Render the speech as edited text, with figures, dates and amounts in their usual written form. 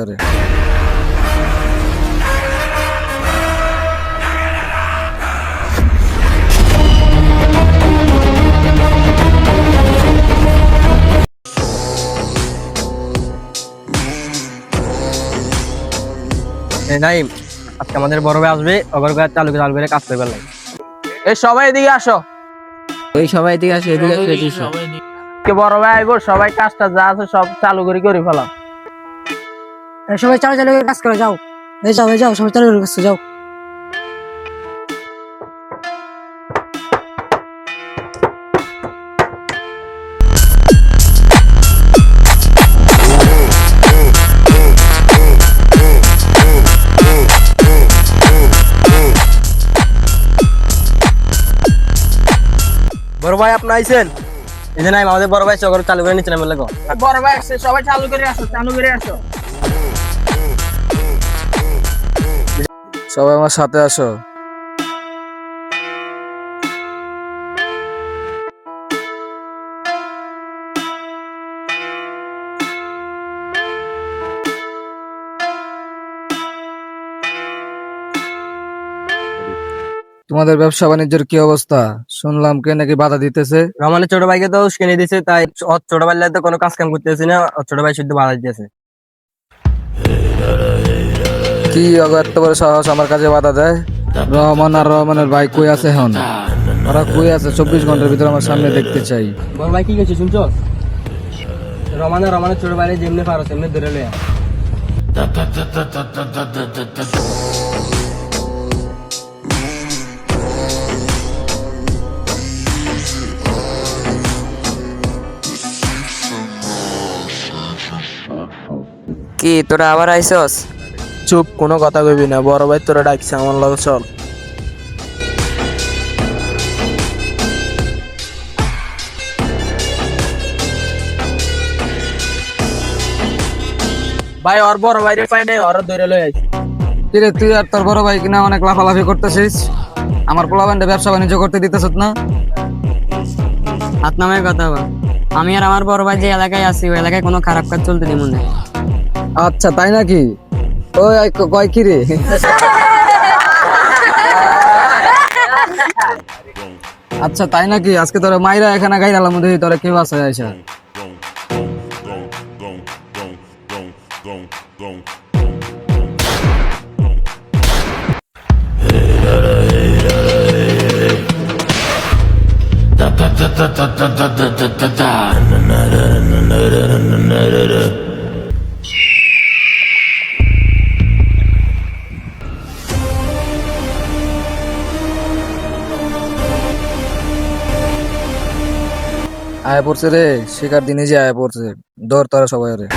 রে। নাই আজকে আমাদের বড় ভাই আসবে, ওগর চালু করে কাজ করবে লাগে। এই সবাই এদিকে আসো। এই সবাই দিকে আসে, এদিকে বড় ভাই আইবো, সবাই কাজটা যা আছে সব চালু করে ফেলাম। সবাই চালু চালু করে কাজ করে যাও। এই যাও সবাই চালু করে কাজ করে যাও। বড় ভাই আপনি আইছেন? এই যে নাই আমাদের বড় ভাই ওগর চালু করে নিচে নামে লাগো। বড় ভাই আসছে, সবাই চালু করে আসো, চালু করে আসো। সবাই আমার সাথে আসো। তোমাদের ব্যবসা বাণিজ্যের কি অবস্থা? শুনলাম কে নাকি বাধা দিতেছে। রমানের ছোট ভাইকে তো উস্কানি দিছে, তাই ওর ছোট ভাই তো কোনো কাজ কাম করতেছি না, ওর ছোট ভাই শুদ্ধ বাধা দিতেছে। কি এত বড় সাহস আমার কাছে বাধা দেয়? রহমান আর রহমানের ভাই কই আছে এখন? ওরা কই আছে? 24 ঘন্টার ভিতরে আমার সামনে দেখতে চাই। বড় ভাই কি করছে শুনছো? রমানের ছোট ভাই যেমনি পারো সেমনি ধরে লয়া। কি তোরা আবার আইসস? চুপ, কোনো কথা কইবি না। বড় ভাই তোরা ডাকছে, আমার লগে চল। ভাই ওর বড় ভাইরে পাই নাই, ওর ধরে লই আইছি। কিরে তুই আর তোর বড় ভাই কিনা অনেক লাফালাফি করতেছিস, আমার পোলাপানটা ব্যবসা বাণিজ্য করতে দিতেছ না? হাত নামে কথা বল। আমি আর আমার বড় ভাই যে এলাকায় আছি, ওই এলাকায় কোনো খারাপ কাজ চলতে দিব না। আচ্ছা তাই নাকি? ওই কয় কি রে? আচ্ছা তাই নাকি? আজকে তোরা মাইরা এখানে গাইলাম মধ্যে তোরা কেউ আছে আইসা? আয় পড়ছে রে, শিকার দিনে যে আয় পড়ছে। ধর তোরা সবাই রে।